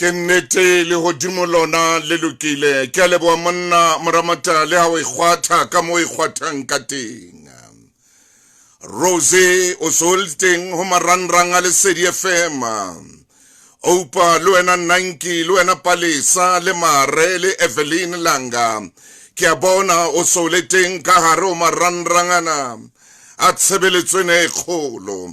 ke nnete le hodimo lona le lokile ke a leboa monna moramata le ha o ikgwatha ka mo ikgwathang ka teng Rose o solteng ho marangrang a lesedi FM Opa le wena Nanki le wena Palesa le Mare le Evelyn Langa ke a bona o soleteng ka hare o marangrangana a tshebeletswene kgolo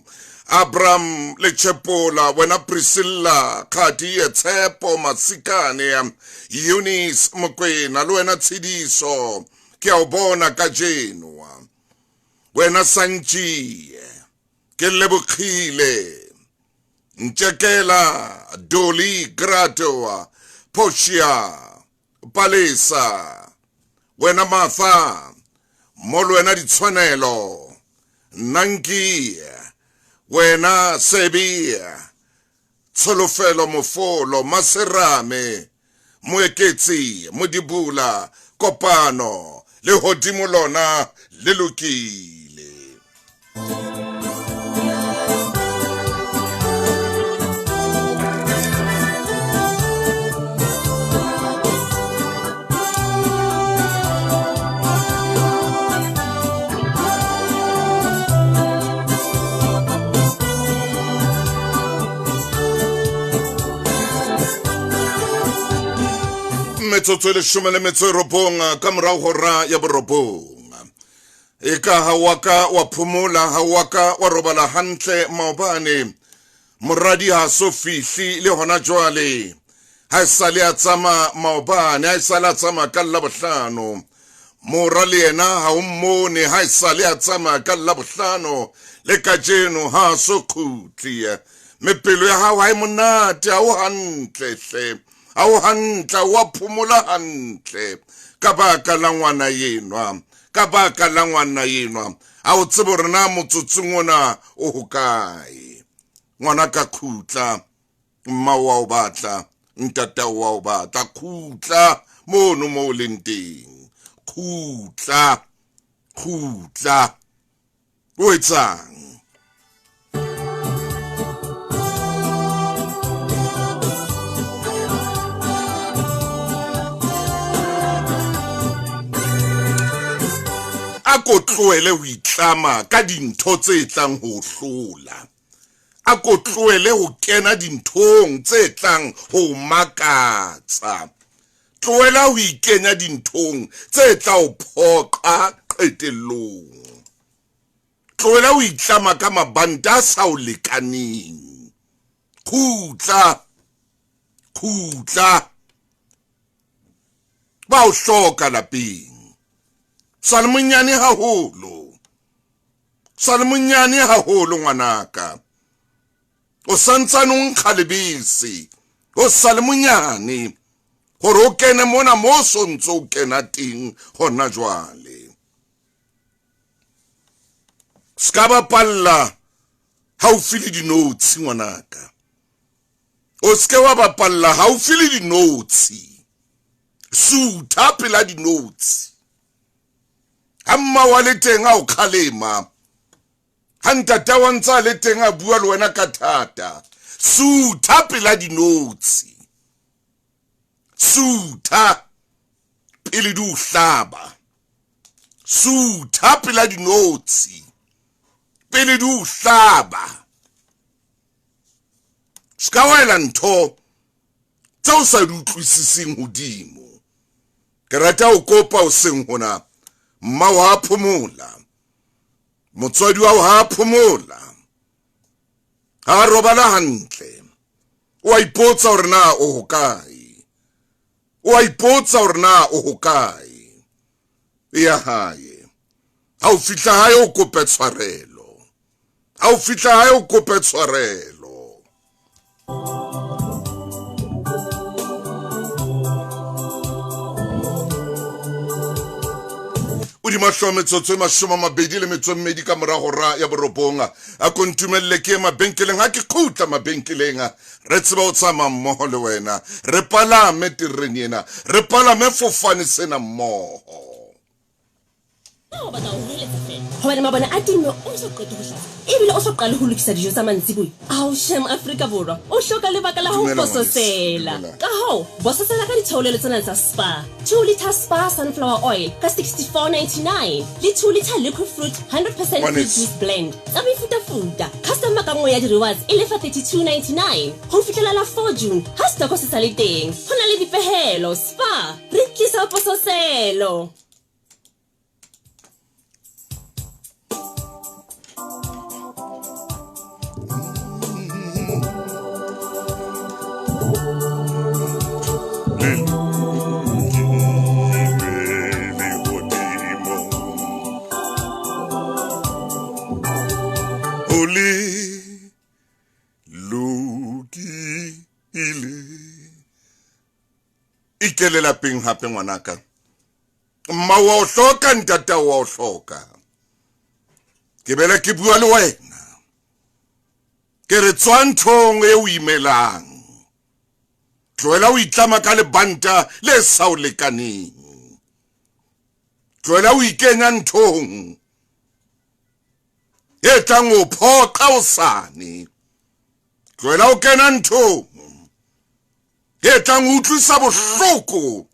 Abraham le Chepola wena Priscilla Khadi Tshepo Masikane Eunice Mokwena le wena Tshidiso ke a bona ka jenwa wena Sanji ke lebokhile Nchekela Doli Grato Poshia Palesa wena Martha molo wena ditshwanelo Nanki wena Sebi Tsolofelo Mofolo Maserame Moeketsi Modibula Kopano le hodimo lona le lokile metsotso le shome le metso robonga ka morao hora ya borobonga eka hawaka wa phumula hawaka wa robala hantle maobane moradi ha sofihli le hona jwale ha sale a tsama maobane ha sale a tsama ka labohlano mora le yena ha o mmone ha sale a tsama ka labohlano le kajeno ha so khutli mepelo ya hao ha e monate ha o hantle hle Au hantla wa phumula hantle ka baka la ngwana yenwa ka baka la ngwana yenwa a o tsebo rena motsotsong ona o hokae ngwana ka khutla mma wa o batla ntata wa o batla khutla mono mo lenteng khutla o etsang a ko tloele ho itlama ka dintho tse tlang ho hlola a ko tloele ho kena dinthong tse tlang ho makatsa tloela ho ikenya dinthong tse tla o phoqa qetellong tloela ho itlama ka mabanta a sa o lekaneng khutla ba o hloka lapeng Salmunyane haholo ngwanaka o santsane o nkgalebese o salmunyane hore o kene mona mo sontso o kena teng hona jwale ska ba palla haufi le dinotshi ngwanaka o ske wa bapalla haufi le dinotshi sutha pela dinotshi Amma wa le teng a o khalema hantata wa ntsa le teng a bua le wena ka thata sutha pela dinotshi sutha pele di o hlaba sutha pela dinotshi pele di o hlaba ska wela ntho tsa o sa di utlwisising hodimo ke rata o kopa o seng hona mma wa phumula motswadi wa ha phumula ha robala hantle o ipotsa hore na o hokae o ipotsa hore na o hokae ya hae ha o fitla hae o kope tshwarelo ha o fitla hae o kope tshwarelo di mahlome tsotso mashoma mabedi le metso mmedi ka mora hora ya borobonga a kontumelle ke mabenkeleng ha ke khutla mabenkeleng re tseba o tsama mmoho le wena re palame terreni ena re palame fofane sena mmoho ba tla o heletsa fela hobane mabone a timme o so qete ho hlasa ebile o so qale ho lokisa dijo tsa mantsibui ao shem Afrika Borwa o hloka lebaka la ho bososela ka ho bososela ka ditheolelo tsena tsa spa 2 liter spa sunflower oil ka 64.99 le 2 liter liquid fruit 100% fruit juice blend tsa mefuta customer ka nngwe ya di-rewards e lefa 32.99 ho fihlela 4 June ha stoko se sa le teng ho na le dipehelo spa re tlisa bososelo. Ikele lapeng hape ngwanaka mma wa o hloka ntata wa o hloka ke bela ke bua le wena ke re tswanthong e o imelang tloela o itlama ka lebanta le sa o lekaneng tloela o ikenya nthong e tlang o phoqa o sane tloela o kena nthong e tlang o utlwisa bohloko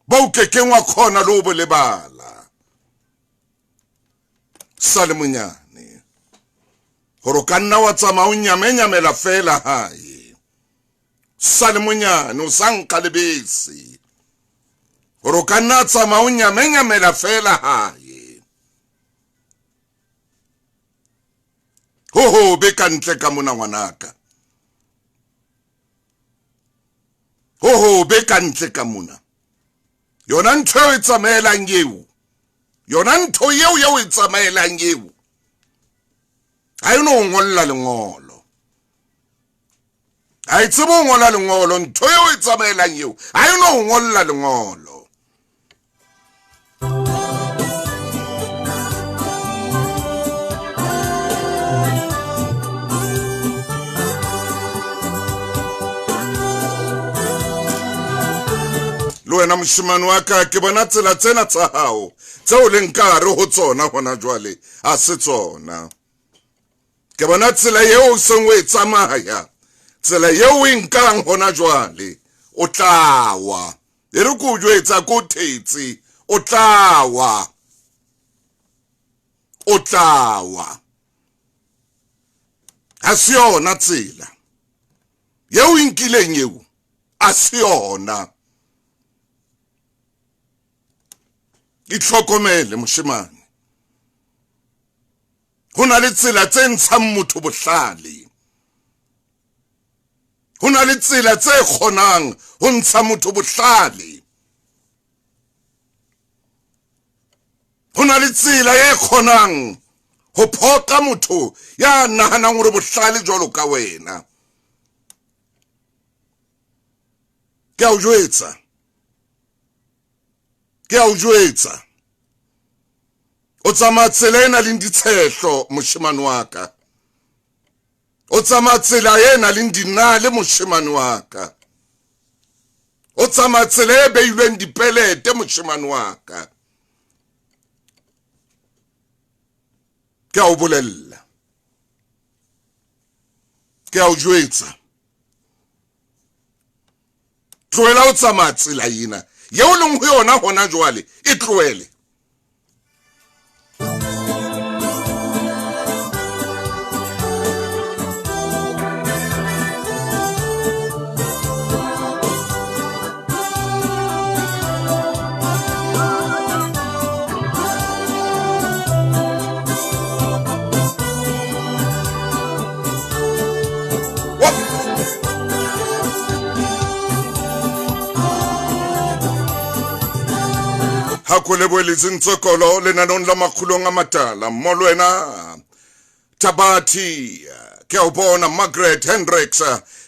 ba o kekeng wa khona lo bo lebala sa le monyane hore ka nna wa tsamaya o nyamela fela hae sa le monyane o sanka lebese hore ka nna tsamaya o nyamela fela hae ho be ka ntle ka mona ngwanaka ho be ka ntle ka mona yona ntho e tsamaelang eo yona ntho eo ya o tsamaelang eo ai no ngolla lengolo ai tsebo ngolla lengolo ntho eo e tsamaelang eo ai no ngolla lengolo wena moshimane wa ka ke bona tsela tsena tsa hao tseo le nkare ho tsona hona jwale a se tsona ke bona tsela yeo sengwe e tsamaya tsela yeo e nkang hona jwale o tlawa e re go jwetsa go thetsi o tlawa a se yona tsela yeo inkileng yeo a se yona itlhokomele moshimane hona le tsela tse ntshang motho bohlale hona le tsela tse khonang ho ntsha motho bohlale hona le tsela e khonang ho phoqa motho ya nahanang hore bohlale jwalo ka wena ke a o jwetsa o tsamaya tsela ena le ditshehlo moshimane wa ka o tsamaya tsela ena le dinale moshimane wa ka o tsamaya tsela e beilweng dipelete moshimane wa ka ke a o bolella ke a o jwetsa tloela o tsamaya tsela ena yeo leng ho yona hona jwale e tloele hakole boeletsi ntsokolo lenanong la Makgulong a matala molwena Tabati ke o bona Margaret Hendricks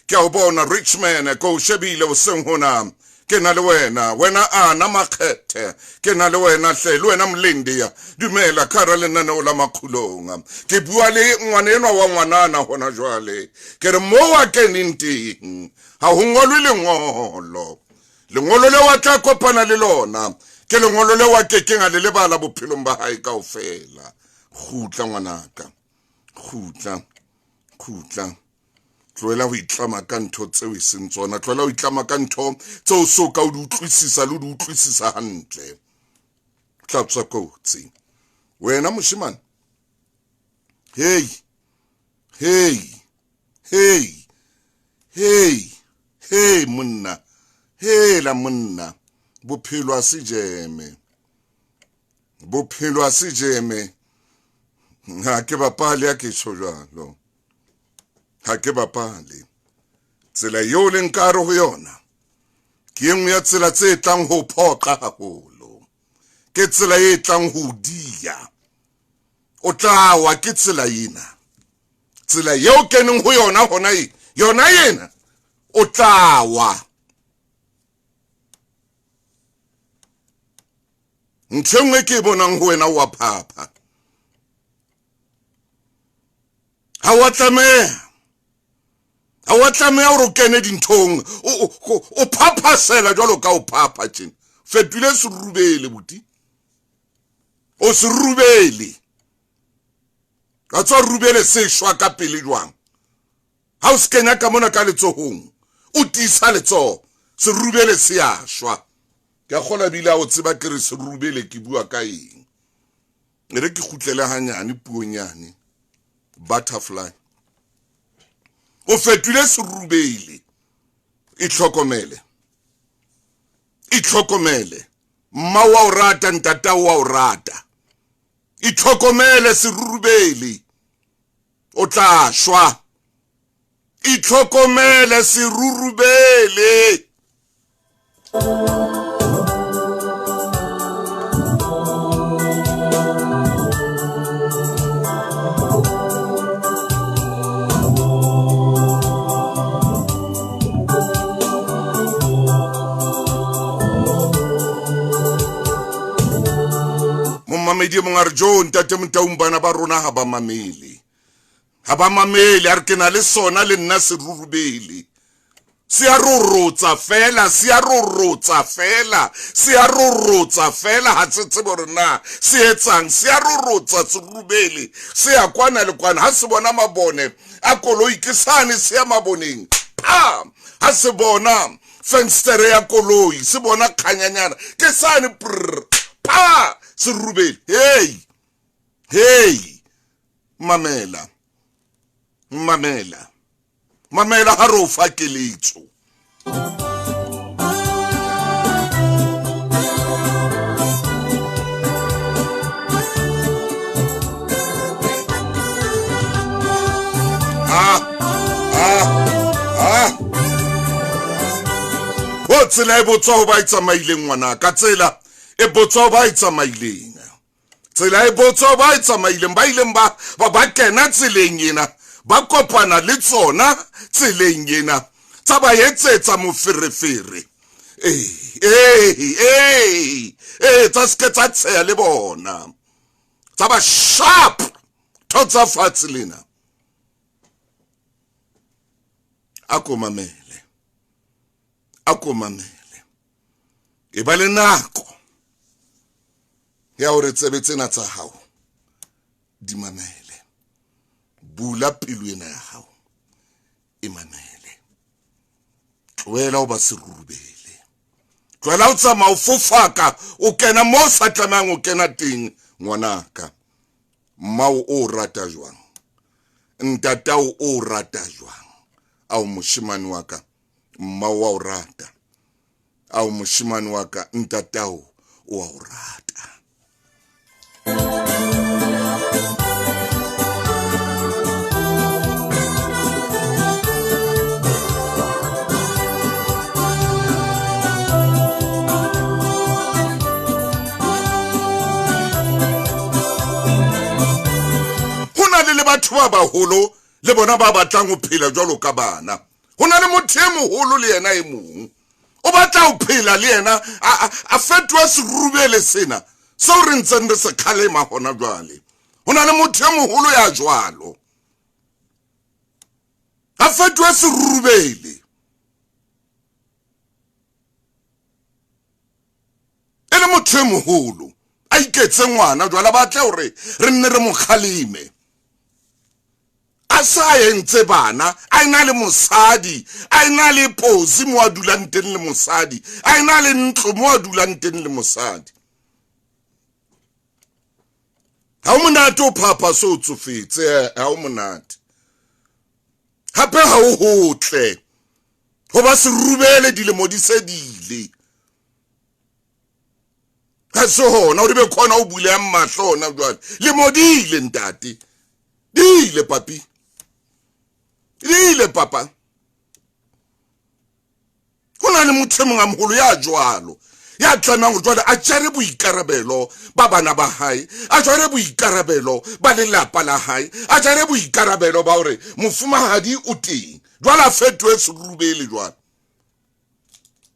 ke o bona Richmond ko shebile o seng hona ke na le wena ana Makgethe ke na le wena hle le wena Mlindi dumela khara lenanong la Makgulong ke bua le ngwana enwa wa ngwanana hona jwale ke re mo wa keninting ha ho ngolwe lengolo le wa tla kopana le lona ke lengolo le wa kekeng a le lebala bophelong ba hae kaofela. Khutla ngwanaka, khutla. Tloela ho itlama ka ntho tseo e seng tsona, tloela ho itlama ka ntho tseo so ka o di utlwisisa le di utlwisisa hantle. Tla tswa kotsi. Wena moshimane, hey monna, la monna, bophelo a se jeme, ha ke bapale ya ke tsho jwalo, ha ke bapale. Tsela eo le nkare ho yona ke engwe ya tsela tse tlang ho phoqa haholo, ke tsela e tlang ho dia. O tla wa ke tsela ena, tsela eo keneng ho yona hona yona yena, o tla wa. Ntshengwe ke bonang ho wena wa phapha, ha wa tlameha hore o kene dinthong o phaphasela jwalo ka o phapha tjena. Fetile serubele buti, o serubele ka tswa rubele se shwa ka pele jwang. Ha o se kenya ka mona ka letsohong o tisa letsoho, serubele se a shwa. Ke a kgola bila o tseba ke re serubele ke bua ka eng. Re ke khutlele hanyane puonyane, butterfly. O fetile serubele, itlhokomele, mma wa o rata, ntata wa o rata. Itlhokomele serubele, o tla shwa. Itlhokomele serubele. Mamedi mongare jo ntate Motaung bana ba rona ha ba mamele, a re ke na le sona le nna serurubele. Se a rorotsa fela, ha tsetse borena se etsang, se a rorotsa serurubele, se a kwana le kwana. Ha se bona mabone a koloi ke sane se ya maboneng, ha se bona fenstere ya koloi, se bona khanyanyana ke sane pa serubele. Hey, mamela ha ro fa keletso. O tsela e botswa ho ba itsamaileng ngwana ka tsela e botswa ba itsamaileng. Tsela e botswa ba itsamaileng, ba ileng ba kena tseleng ena, ba kopana le tsona tseleng ena, tsa ba etsetsa moferefere. Tsa ske tsa tsheya le bona, tsa ba sharp thotsa fatshe lena. Ako mamele, e ba le nako ya hore tsebe tsena tsa hao di mamele. Bula pelo ena ya hao e mamele, tloela ho ba serurubele, tloela ho tsamaya o fofaka o kena mo sa tlamehang o kena teng. Ngwanaka, mmao o rata jwang, ntatao o rata jwang, ao moshimane wa ka mmao wa o rata, ao moshimane wa ka ntatao o a o rata. Le batho ba baholo le bona ba batlang ho phela jwalo ka bana. Hona le motho e moholo le yena e mong o batla ho phela le yena a fetwa serubele sena so re ntseng re se khalema hona jwale. Hona le motho e moholo ya jwalo a fetwa serubele, e le motho e moholo a iketse ngwana jwala batla hore re nne re mokhalime a sa entse bana a ina le mosadi a ina le posi mo a dulang teng le mosadi a ina le ntlo mo a dulang teng le mosadi ha o monate o phapa so tsofetse ha o monate hape ha o hotle ho ba se rubele dilemo di sedile ha so hona o be khona o bule amahlo ona jwale le modile ntate dile papi dile papa hona le motho mongwe moholo ya jwalo ya tlamang go jwale a tshware boikarabelo ba bana ba hae a tshware boikarabelo ba lelapa la hae a tshware boikarabelo ba hore mofumahadi o teng jwale a fetwe serubele jwale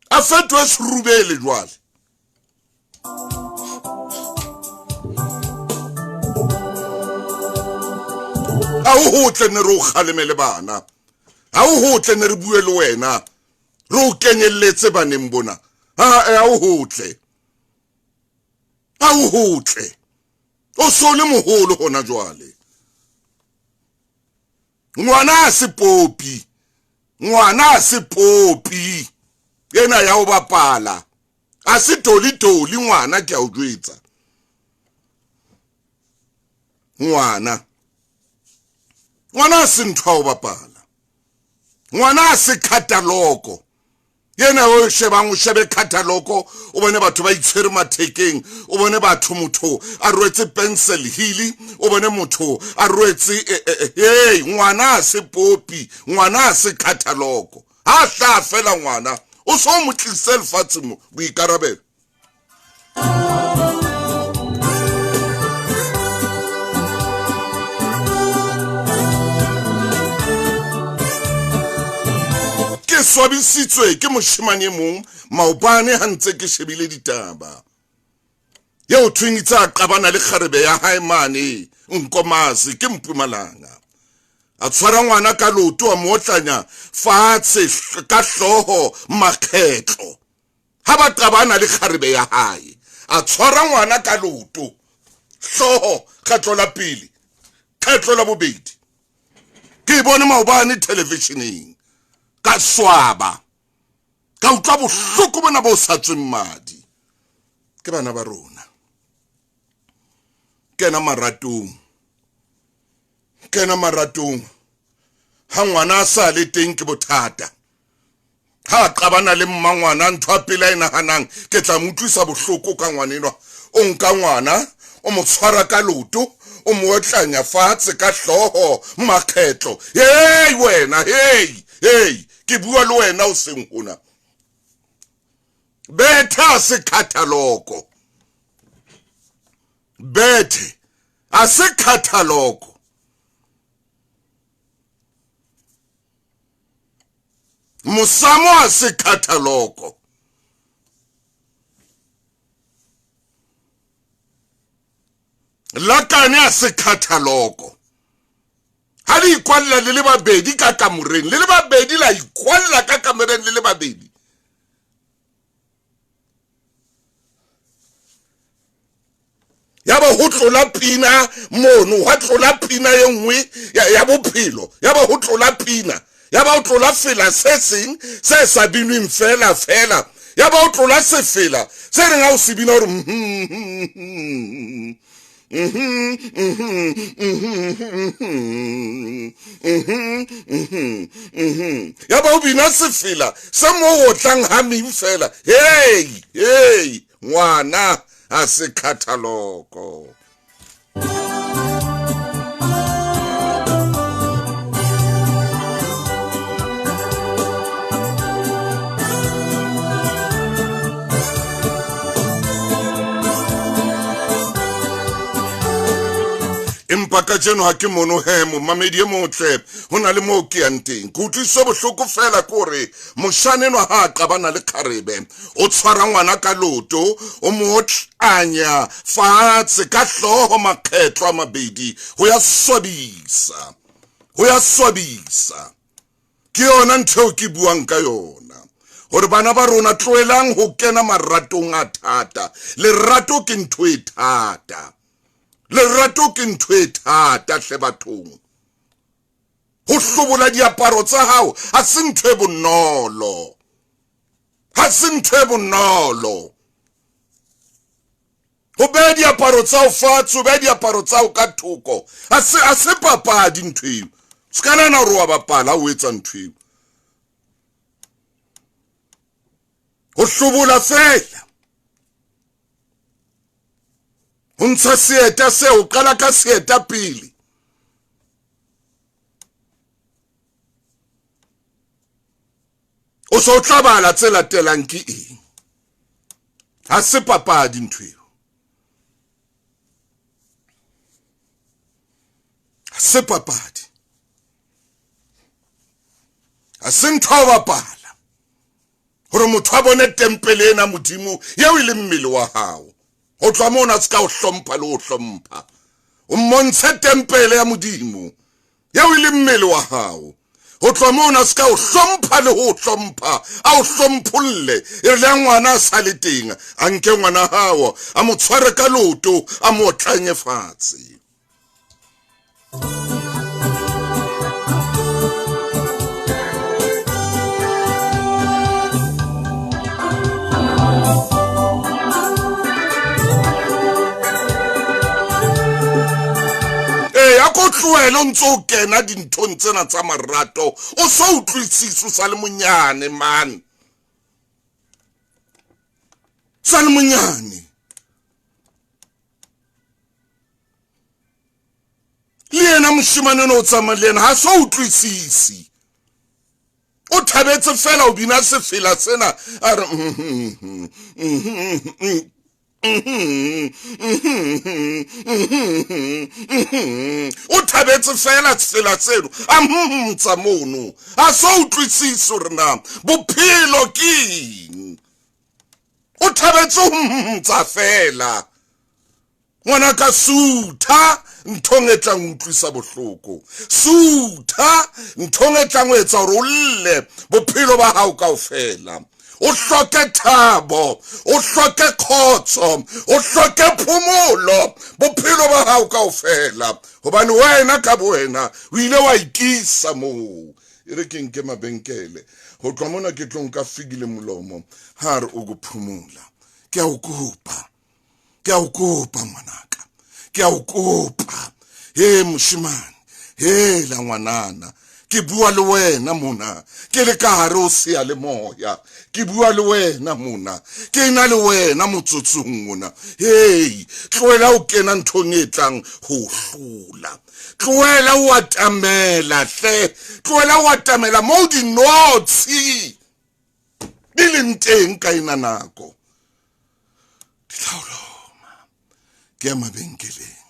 a fetwe serubele jwale a o hotle ne re o kgalemele bana a o hotle ne re bue le wena re o kenyelletse baneng bona a o hotle o so le moholo hona jwale ngwana se Popi yena ya o bapala a se toli ngwana ke a o jwetsa ngwana se ntho o bapala ngwana se kataloko yena o shebe kataloko o bone batho ba itshwere mathekeng o bone batho motho a rwetse pencil hili o bone motho a rwetse ngwana se Popi ngwana se kataloko ha hla fela ngwana o so mo tlisel fatsimo Boikarabelo ke swabisitswe ke moshimane mong maobane ha ntse ke shebile ditaba ye o thwingitsa a qabana le kgarebe ya hae mane Nkomasi ke Mpumalanga a tshwara ngwana ka loto a motlanya fatshe ka hloho makgetlo ha ba qabana le kgarebe ya hae a tshwara ngwana ka loto hloho kgetlo la pele kgetlo la bobedi ke bone maobane televisioneng ka swaba ka utlwa bohloko bona bo sa tsweng madi ke bana ba rona kena maratong ha ngwana sa le teng ke bothata ha qabana le mmangwana ntho a pela ina hanang ke tla mutlwisa bohloko ka ngwanenwa o nka ngwana o mo tshwara ka loto o mo otlanya fatshe ka hloho makgetlo wena ke bua le wena o seng hona betha se kataloko bethe a se kataloko musamo a se kataloko lakane a se kataloko ha le ikwalla le babedi ka kamoreng le babedi la ikwalla ka kamoreng le babedi ya ba ho tlola pina mono ha tlola pina ye nngwe ya bophelo ya ba ho tlola pina ya ba o tlola fela se seng se sa binweng fela ya ba o tlola se fela se re nga o se bina hore ya ba o bina se fela se mo o tlang ha meng fela ngwana a se kataloko Empaka jeno ha ke mono hemo mamedi e motle hona le mo ke yanteng go tliso bohloko fela kore moshanenwa ha qabana le kharebe o tshwara ngwana ka loto o mo tlanya fatshe ka hloho makgetlo a mabedi ho ya swabisa ke yona ntho ke buang ka yona hore bana ba rona tloelang ho kena maratong a thata. Lerato ke ntho e thata. Lerato ke ntho e thata hle bathong. Ho hlobola diaparo tsa hao ha se ntho e bonolo. Ha se ntho e bonolo. Ho beha diaparo tsa hao fatshe, ho beha diaparo tsa hao ka thoko. Ha se papadi ntho eo. Ska nahana hore wa bapala ha o etsa ntho eo. Ho hlobola fela. Ho ntsha seeta seo, o qala ka seeta pele. O so tla bala tse latelang ke eng? Ha se papadi ntho eo. Ha se papadi. Ha se ntho ya bapala. Hore motho a bone tempele ena modimo yeo e le mmele wa hao. Ho tloha mona ska o hlompha le ho hlompha. O mmontshe tempele ya modimo yeo e le mmele wa hao. Ho tloha mona ska o hlompha le ho hlompha. A o hlomphole e le ngwana a sa le teng. A nke ngwana hao a mo tshware ka loto a mo tlanye fatshe. Ko tloela o ntse o kena dinthong tsena tsa marato o so utlwisisa sa le monyane man. Sa le monyane. Le yena moshimane no tsamaya le yena ha so utlwisisi. O thabetse fela o bina sefela sena a re o thabetse fela tsela tseno a mtsa mono a so utlwisisa hore na bophelo ke o thabetse mtsa fela ngwana ka sutha nthong e tlang utlwisa bohloko sutha nthong e tlang o etsa hore o lle bophelo ba hao kaofela. O hloke thabo, o hloke khotso, o hloke phomolo bophelo ba hao kaofela. Hobane wena ka boena o ile wa ikisa moo. E re ke nke mabenkele ho tloha mona ke tlo nka figile molomo ha re o go phomola. Ke a o kopa ngwanaka, ke a o kopa. He moshimane, he la ngwanana, ke bua le wena mona, ke le ka hare o sea le moya. Ke bua le wena mona, ke na le wena motsotsong mona. Hey, tloela o kena nthong e tlang ho hlola. Tloela o atamela hle, tloela o atamela mo di notsi. Di leng teng ka ena nako. Di laoloma, ke a mabenkeleng.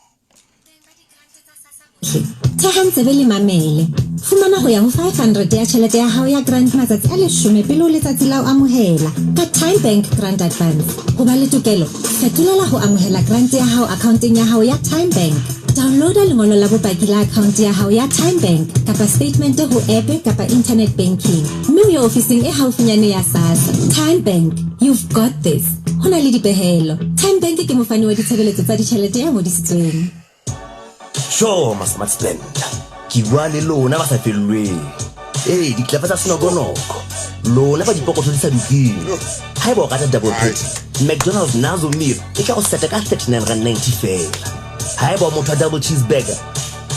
Theha ntsebe le mamele. Fumana ho ya ho 500 ya tjhelete ya hao ya grant matsatsi a 10 pele o letsatsi la o amohela ka Time Bank Grant Advance. Ho ba le tokelo, fetolela ho amohela grant ya hao accounteng ya hao ya Time Bank. Downloada lengolo la bopaki la account ya hao ya Time Bank kapa statement ho app kapa internet banking. Mme o ye ofising e haufinyane ya SASSA. Time Bank, you've got this. Hona le dipehelo. Time Bank ke mofani wa ditshebeletso tsa ditjhelete ya ngodisitsweng. Sure, Smart Spend. Ki bua le lona ba sa fellweng. Di klepa tsa senogonoko. Lona ba dipokotho di sa dukile. Haeba o rata double patty, McDonald's nazo meal e tla o seta ka 39.90 fela. Haeba o motho double cheeseburger,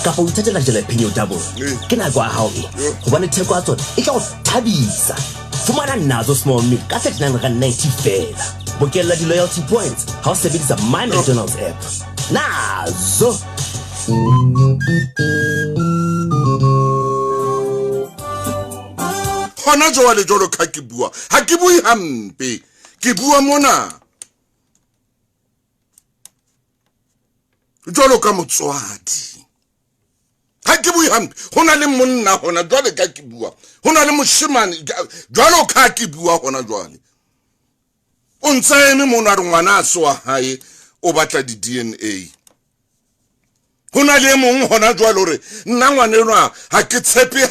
kapa o ithatela jalapeno double, ke nako ya hao e. Hobane theko ya tsona e tla o thabisa. Fumana nazo small meal ka 39.90 fela. Bokella di-loyalty points ha o sebedisa My McDonald's app. Nazo! Hona jwale jwalo ka ke bua ha ke bue hampe, ke bua mona jwalo ka motswadi. Ha ke bue hampe, hona le monna hona jwale ka ke bua, hona le moshimane jwalo ka ke bua hona jwale. O ntse eme mona re ngwana a se wa hae o batla di DNA. Hona le mong hona jwale hore nna ngwana enwa ha ke tshepe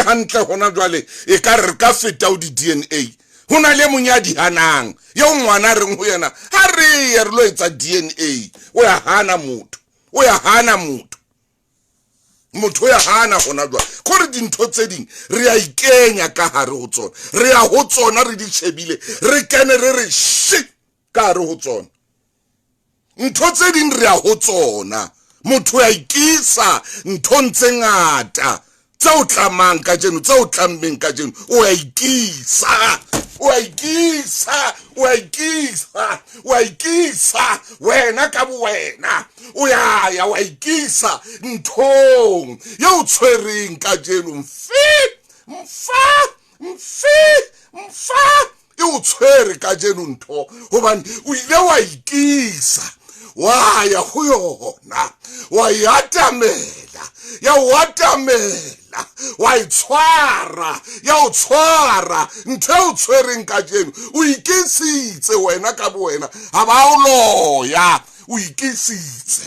hantle hona jwale e ka re ka feta o di DNA. Hona le mong ya di hanang yo ngwana reng ho yena ha re ye re lo etsa DNA o ya hana motho motho ya hana hona jwale gore dintho tse ding re a ikenya ka hare ho tsona re ya ho tsona re di shebile re kene re shi ka hare ho tsona ntho tse ding re ya ho tsona motho ya ikisa ntho ntse ngata tse o tlamang ka jeno tse o tlammeng ka jeno o ya ikisa wena ka bo wena o ya wa ikisa nthong yo tshwereng ka jeno mfa yo tshwere ka jeno ntho hobane o ile wa ikisa wa ya ho yona wa yatamela wa itshwara o tshwara ntho o tshwereng ka jeno o ikisitse wena ka bo wena ha ba o loya o ikisitse.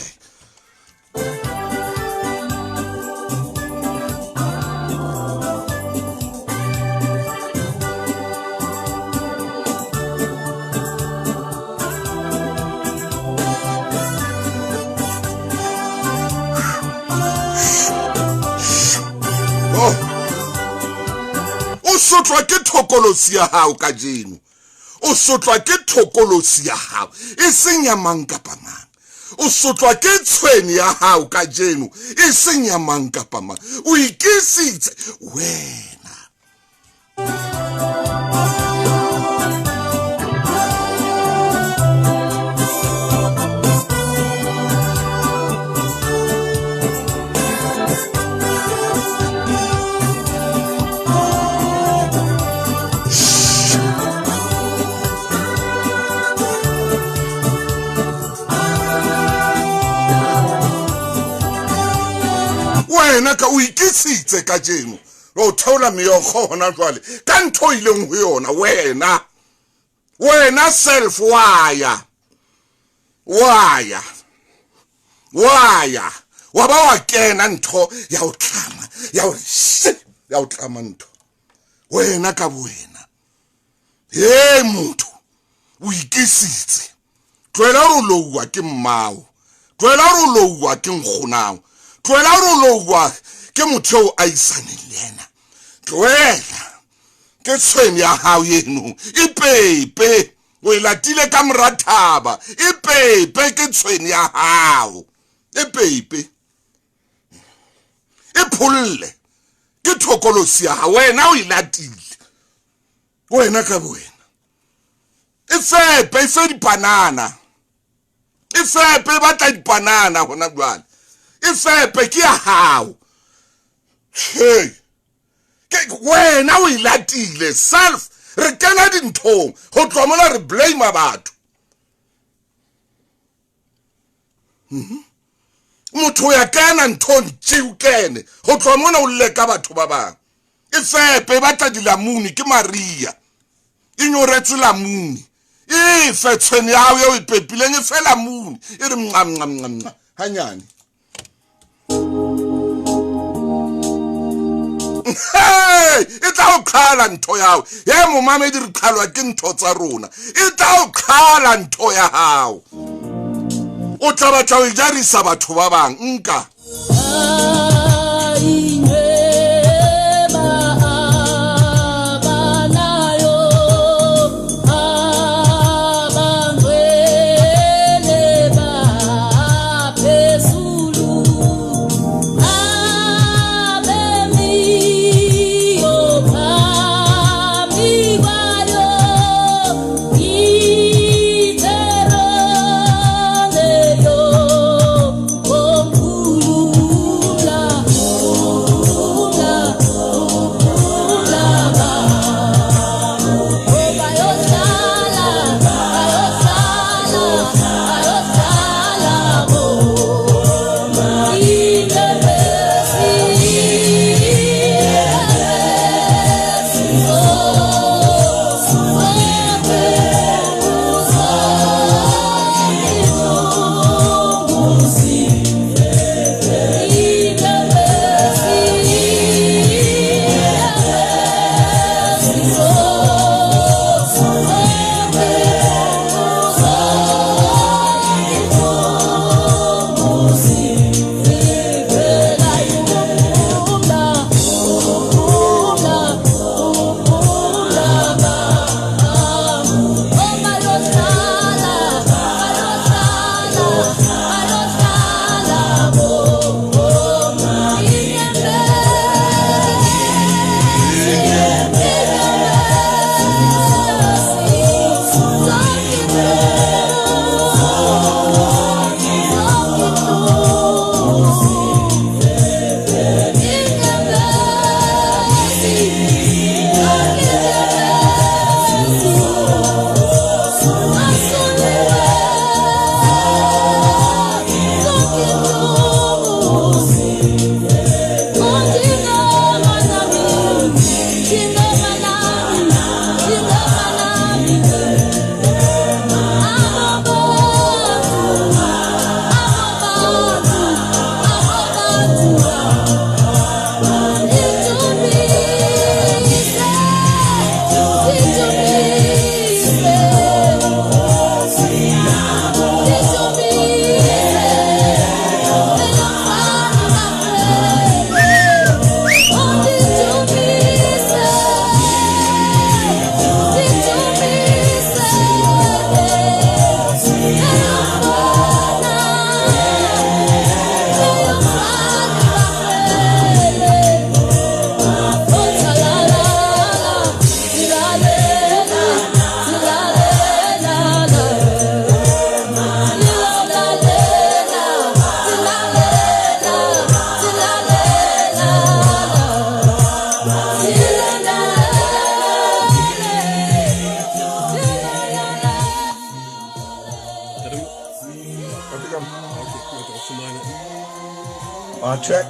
O sotlwa ke thokolosi ya hao ka jeno o sotlwa ke thokolosi ya hao e seng ya mang kapa mang o sotlwa ke tshweni ya hao ka jeno e seng ya mang kapa mang o ikisitse wena. Wena ka o ikisitse ka jeno o thola meyogo hona jwale ka ntho ileng ho yona wena self waya wa ba wa kena ntho ya o tlama ya o tlama ntho wena ka wena motho o ikisitse tloela ro lowa ke mmao tloela ro lowa ke nkgonao tloela ro lowa ke motho a isaneng le yena tloela ke tshweni ya hao yeno ipepe o ilatile ka morathaba ipepe ke tshweni ya hao ipepe iphulle ke thokolosi ya hao wena o ilatile wena ka wena ife dipanana ifepe batla dipanana hona jwale ifepe ke ya hao wena o ilatile self re kena dinthong ho tlomola re blame batho motho ya kena nthong tšeo kene ho tlomona o leka batho ba bang ifepe batla dilamuni ke Maria inyoretse lamuni ife tshweni yao yo ipepileng ife lamuni iri mngam hanyane itla o qhala ntho yao ye momamedi re qhalwa ke ntho tsa rona itla o qhala ntho ya hao o tla batla o jarisa batho ba bang nka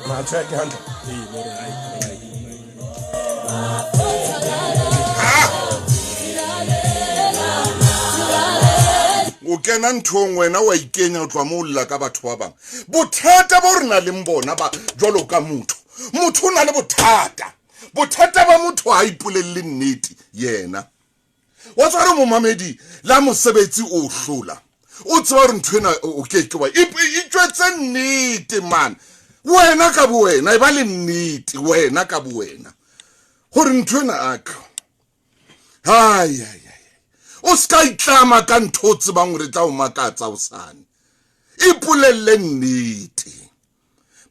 Ma-track hantle. O kena nthong wena wa ikenya o tloa mo lla ka batho ba bang. Bothata bo rena le mbona ba jwalo ka motho. Motho o na le bothata. Bothata ba motho ha ipolelle nnete yena. Wa tsara mo mamedi la mosebetsi o hlola. O tswa re nthwena o keke wa itjwetse nnete man. Wena ka bo wena e ba le nnete wena ka bo wena. Hore nthwena aka. Hai. O ska itlama ka ntho tsebang re tla o makatsa o sane. Ipolelle nnete.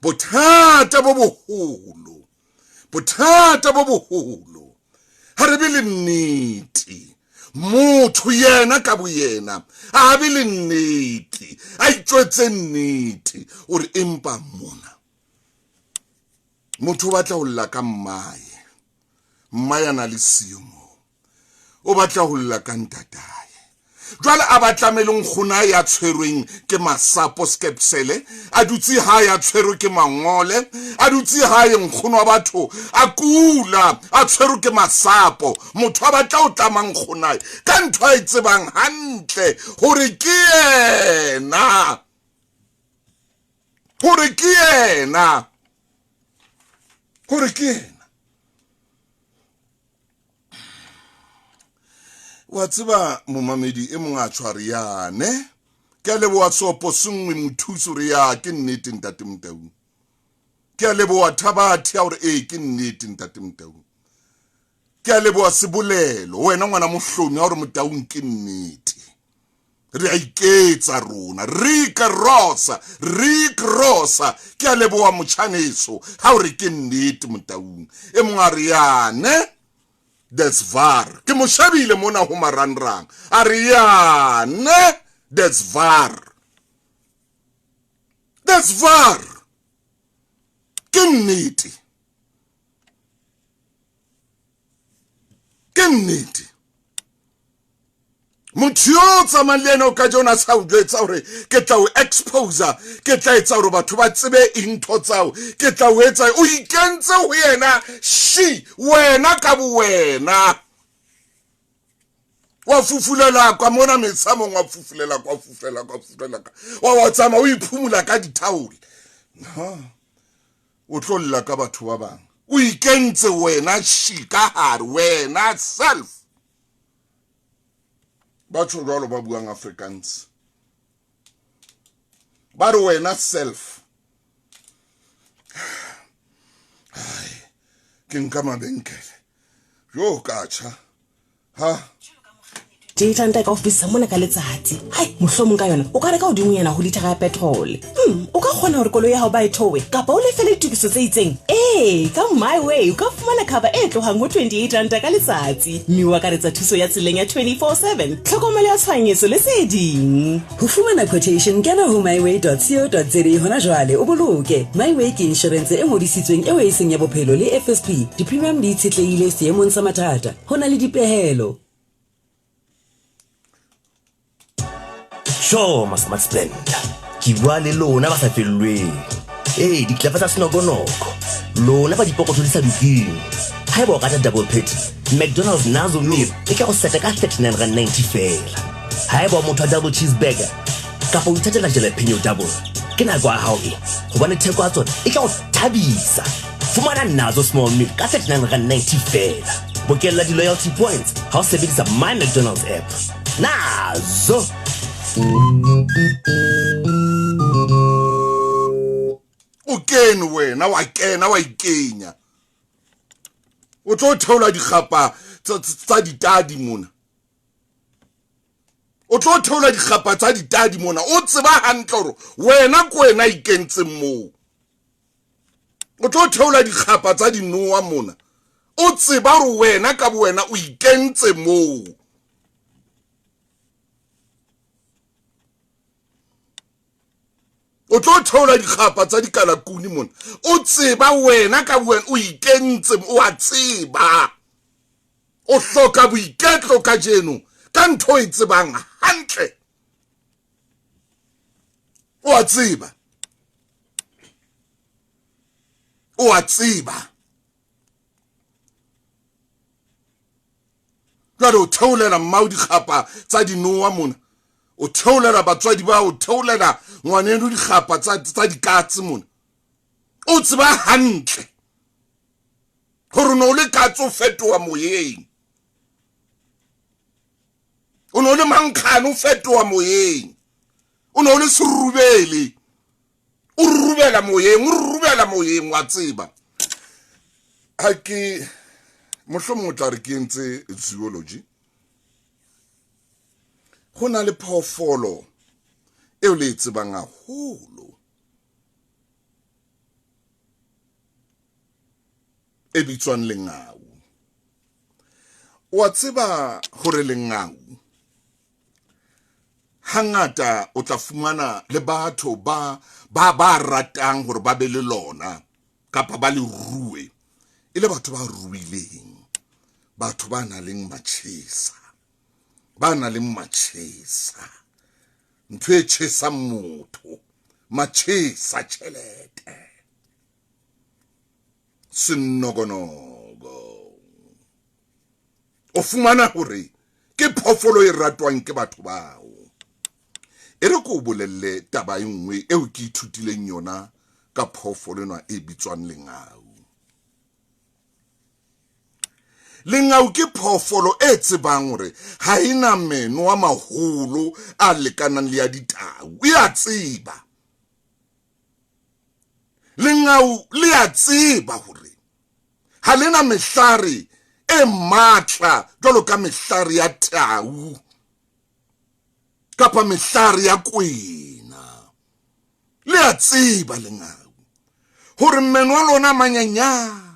Bothata bo boholo. Bothata bo boholo. Ha re be le nnete. Motho yena ka bo yena a be le nnete. A itjwetse nnete ore empa mona. Motho batla ho lla ka mmae. Mmae na le siyo mo. O batla ho lla ka ntatae. Jwale a batlameleng khona ya tshwerweng ke masapo skepsele, a dutse ha ya tshwerwe ke mangole, a dutse ha ye nkgono wa batho a kula a tshwerwe ke masapo. Motho a batla o tlamang khona ka ntho a itsebang hantle hore ke yena. Hore ke yena. Hore ke yena. Wa tseba momamedi e mong a tshwariyane ke lebo wa tsopo sengwe mothuso re ya ke nnete ntate Motaung. Ke lebo wa thabathi ya hore ke nnete ntate Motaung. Ke lebo wa sebolelo wena ngwana mohlomi ya hore Motaung ke nnete. Re a iketsa rona Rick Rosa ke lebo wa mochaneso ha hore ke nnete Motaung. E mong a riyane that's var. Ke mo shabile mona ho maranrang. Ariane, that's var. That's var. Ke nnete. Ke nnete. Motho yo tsamalena o ka jona sa o jwetsa hore ke tla o exposer, ke tla etsa hore batho ba tsebe intho tsao, ke tla o etsa o ikentse ho yena shi wena ka bo wena. Wa fufulela kwa mona metsamong wa fufulela kwa wa tsama o iphumula ka dithaole. Ha o tlolla ka batho ba bang. O ikentse wena shi ka hare wena self. Batho jwalo ba buang Afrikaans. Ba re wena self. Ai, ke nka mabenkele. Jo kacha. Ha. Tanta ka office mona ka letsatsi. Hai, mohlomong ka yona. O ka reka hodimo yena ho litra ya petrol. O ka kgona hore koloi ya hao ba e thowe kapa o lefele ditukiso tse itseng. Ka my way o ka fumana cover e tlohang ho 28 rand ka letsatsi. Mme wa ka retsa thuso ya tseleng ya 24/7. Tlhokomelo ya tshwanyeso le seding. Ho fumana quotation kena ho myway.co.za hona jwale o boloke. Myway ke insurance e ngodisitsweng e seng ya bophelo le FSP. Di-premium di itshetlehile seemong sa mathata. Hona le dipehelo. Sure, Smart Spender. Ki bua le lona ba sa fellweng. Di tlefa tsa senogonoko. Lona ba dipokotho di sa dukeng. Ha eba o rata double patty, McDonald's nazo meal e ka go seta ka 39.90 fela. Ha eba o motho double cheeseburger kapa o ithatela jalapeno double, ke nako ya hao e hobane theko ya tsona e ka go thabisa. Fumana nazo small meal ka 39.90 fela. Bokella di-loyalty points ha o sebedisa My McDonald's app. Nazo O ken wena wa kena wa ikenya. O tlo theola dikgapa tsa ditadi mona. O tlo theola dikgapa tsa ditadi mona. O tseba hantle hore wena ko wena ikentse mo. O tlo theola dikgapa tsa dinoa mona. O tseba hore wena ka bo wena o ikentse mo. O tlo theola dikgapa tsa dikalakuni mona. O tseba wena ka wena o ikentse o a tseba. O hloka boiketlo ka jeno ka ntho e tsebang hantle. o a tseba ka o theolela mmao dikgapa tsa dinoa mona o theolela batswadi ba o theolela ngwaneno dikgapa tsa dikatse mona o tseba hantle gore no le katso fetoa moyeng o no le mankhano fetoa moyeng o no le serubele o rubela moyeng wa tseba ha ke mohlomong tla re ke ntse zoology go na le phoofolo eo le tsebang haholo e bitswang lengau wa tseba gore lengau hangata o tla fumana le batho ba ratang gore ba be le lona kapa ba le ruwe ile batho ba ruileng batho ba na leng matšhesa ntho e tšhesa motho matšhesa tšhelete senogonogo o fumana gore ke phoofolo e ratwang ke batho bao e re ko bolelle taba e nngwe eo ke ithutileng yona ka phoofolo ena e bitswang lengau lengau ke phoofolo e tsebang gore ha ina meno a maholo a lekanang le ya ditau e a tseba lengau le a tseba gore ha lena mehlare e matla jwalo ka mehlare ya tau kapa mehlare ya kwena le a tseba lengau gore meno a lona manyanyana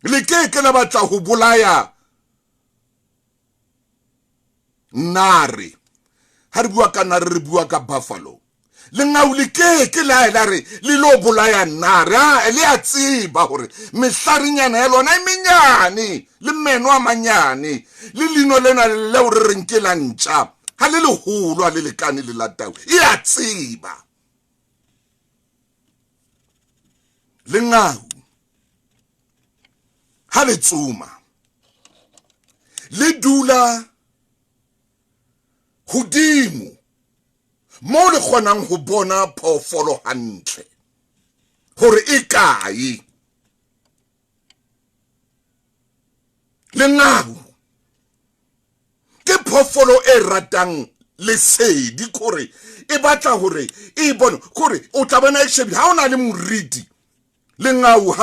le ke la batla ho bolaya nare ha re bua ka nare re bua ka buffalo lengau le ke la re le lo bolaya nare le a tseba hore mehlarinyana ya lona e menyane le meno a manyane le lino lena le o re reng ke la ntša ha le leholo ha le lekane le latau e a tseba lengau ha le tsoma le dula hodimo mo le kgonang ho bona phoofolo hantle hore e kae lengau ke phoofolo e ratang lesedi kore e batla hore e bone kore o tla bona e shebi ha ona le moriti lengau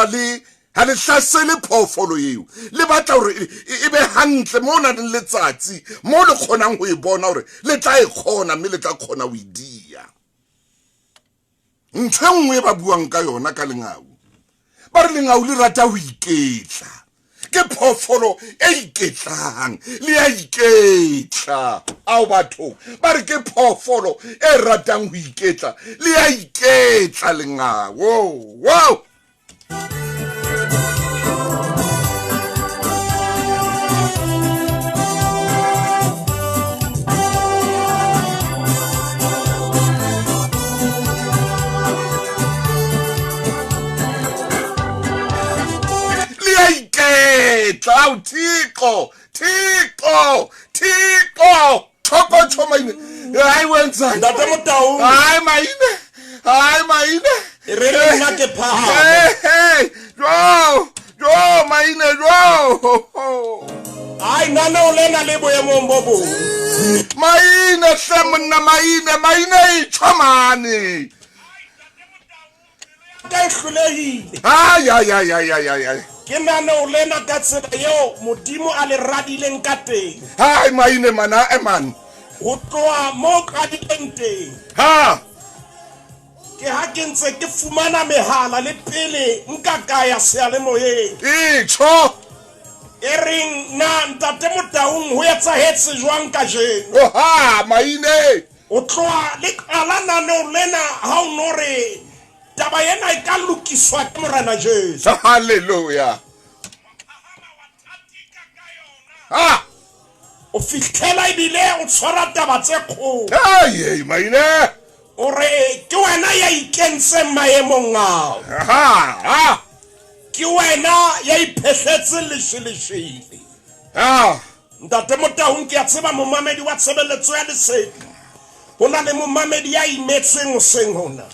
ha le hlasele phoofolo eo le batla hore e be hantle mo na le letsatsi mo le kgonang ho e bona hore le tla e kgona mme le tla kgona ho idia ntho nngwe ba buang ka yona ka lengau ba re lengau le rata ho iketla ke phoofolo e iketlang le ya iketla ao batho ba re ke phoofolo e ratang ho iketla le ya iketla lengau wow Tlau tiko Toko chomaine I went sang Thuso Motaung Ai maine Re nna ke pha Hey Jo maine jo ai nana o lena le boemo mbobo maine semna maine chomane ka hlulehile ay ke nana o lena ka tsela yo modimo a le radileng ka teng hai maine mana eman ho tloa mo ka ditente ha ke ha ke ntse ke fumana mehala le pele nka kaya sealemoyeng cho ering na Thuso Motaung ho etsahetse jwang ka jeno ha maine o tloa le kala nana o lena ha o nore taba yena e ka lokiswa ke morana Jesu hallelujah o fitlhela ebile o tshwara taba tse kgolo Ai, Maine. o re ke wena ya ikentseng maemong ao ke wena ya iphetlhetse lesheleshele ntate Motaung ke a tseba momamedi wa tshebeletso ya lesedi ho na le momamedi ya imetseng o seng hona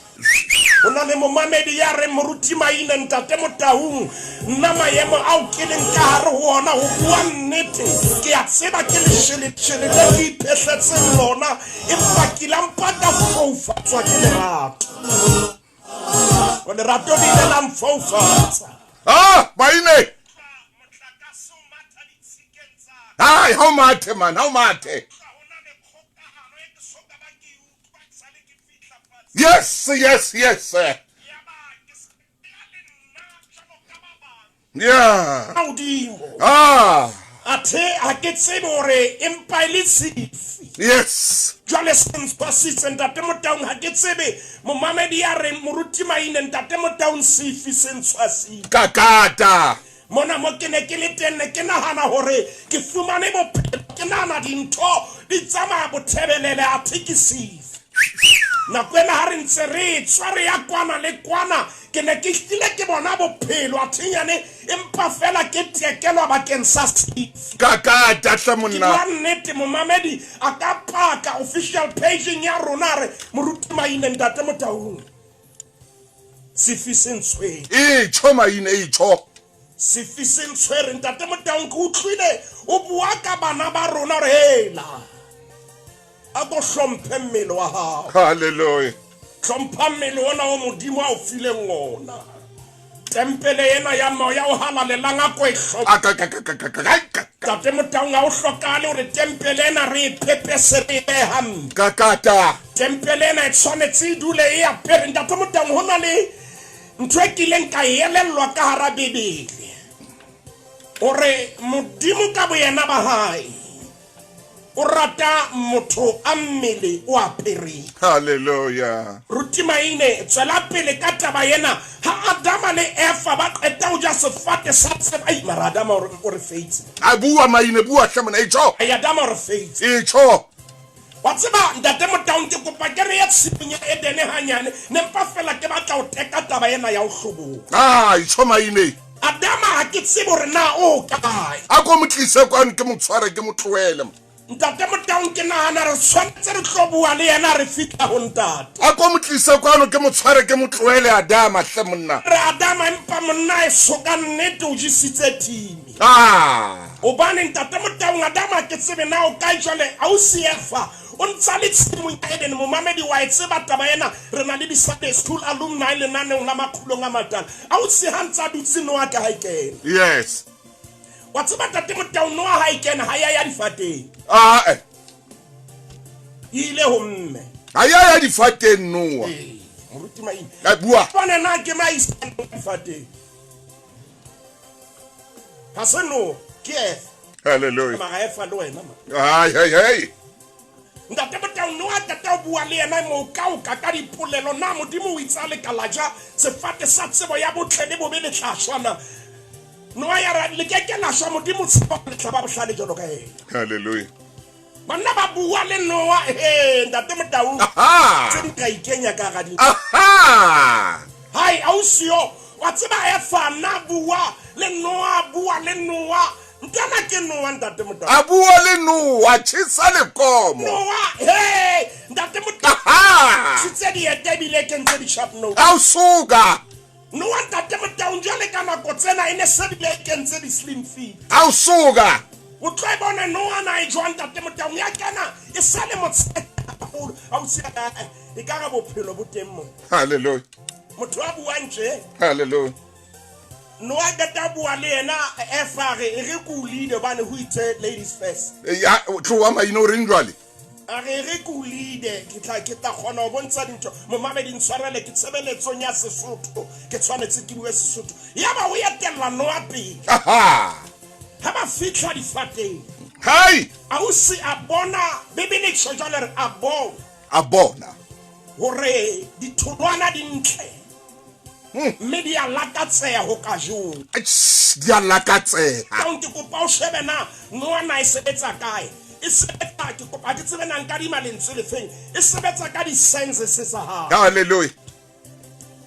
ho na le momamedi ya re moruti Maine ntate Motaung nna maemo ao ke leng ka hare ho ona ho bua nnete ke a tseba ke lesheleshele le ke iphetlhetseng lona empa ke lampa ka foufatswa ke lerato o lerato di ile la mfoufatsa Maine. Hi, how mathe man, how mathe. Yes. Yeah. Athe a ke tsebe hore empa ile sifi. Yes. Jwale sentse ntate Motaung ha ke tsebe momamedi ya re moruti Maine ntate Motaung sifi sentse Kakata. mona mo ke ne ke le tenne ke nahana hore ke fumane bophelo ke nahana dintho di tsamaya bothebelele a thekisifi na kwena ha re ntse re tsware ya kwana le kwana ke ne ke hlile ke bona bophelo a thinyane empa fela ke tekelwa bakeng sa sifi Kakata hle ke monna. bua nnete momamedi a ka paka official page ya rona re moruti Maine ntate Motaung sifi sentshwe Maine sifi sentshwere ntate Motaung ke utlwile o bua ka bana ba rona re hela a go hlomphe mmele wa hao Hallelujah. hlompha mmele ona o modimo a o fileng ona tempele ena ya moya o halalelang ko e hlompha ntate Motaung a o hlokale hore tempele ena re ipepese re behang Kakata. tempele ena e tshwanetse dule e apere ntate Motaung hona le ntho e kileng ka elellwa ka hara Bebele ore modimo ka boyena ba hae o rata motho a mmele o apere. Hallelujah. Ruti Maine tswela pele ka taba yena ha Adama le Eva ba qeta ho ja sefate sa tseba ai mara Adama o re faitse A bua Maine bua hle mona ai Adama o re faitse wa tseba ntate Motaung ke kopa ke re ya tshipinya Edene hanyane ne mpa fela ke batla o teka taba yena ya o hloboka Maine. Adama ha ke tsebo re na o kae A ko motlise kwano ke motshware ke motloele. ntate Motaung ke nahana re tshwanetse re tlobua le yena re fitla ho ntate A ko motlise kwano ke motshware ke motloele Adama hle monna. re Adama empa monna e soka nnete o jisitse timi o bane ntate Motaung Adama ke tsebe na o kae jwale a o siefa o ntsa le tshimo ya Eden momamedi wa tseba taba yena re na le di Sunday school alumni le nane la Makgulong a matala a o se hantsa dutse no aka haikena Yes. wa tseba ntate Motaung no haikena ha ya difateng ile ho mme Aya ya difateng noa. moruti Maine A bua. bona na ke maisa difateng Hase no ke Hallelujah. ma efa le wena ma Hey. ntate Motaung no tata o bua le yena mo ka ka dipolelo na modimo o itsa le kalaja sefate sa tsebo ya botlhele bo be le tlhashwana no ya ra le ke la shwa modimo tseba le tlaba bohlale jolo ka ena Hallelujah. banna ba bua le Noa ntate Motaung tse di ka ikenya ka ga di hai ausio wa tseba efa na bua le Noa ntana ke Noa ntate Motaung A bua le Noa tshisa le komo. Noa ntate Motaung tse di etebile ke ntse di sharp no A suga. Noa ntate Motaung jwale ka nako tsena ene se di ke ntse di slim fit A suga. o tla bona Noa na e jwang ntate Motaung ya kana e sale motse a o sia e ka ga bophelo bo teng mo Hallelujah. motho a buang nje Hallelujah. Noa gata bua le yena efa re ku leader bane who itse ladies first Ya tloa Maine o reng jwale. a re ku leader ke tla kgona go bontsha dintho mo mamedi ntshwarele ke tshebeletso nya sesotho ke tshwanetse ke bue sesotho ya ba o etella Noa pele Ha ba fitla difateng Hai. a o se a bona bebele tshojale re a A bona. hore ditholwana di ntle mme di a lakatseha ho kajong di a lakatseha ka ke kopa o shebe na Ngwana e sebetsa kae e sebetsa ke kopa ke tsebe nang ka di malentswe le feng e sebetsa ka di senses sa ha haleluya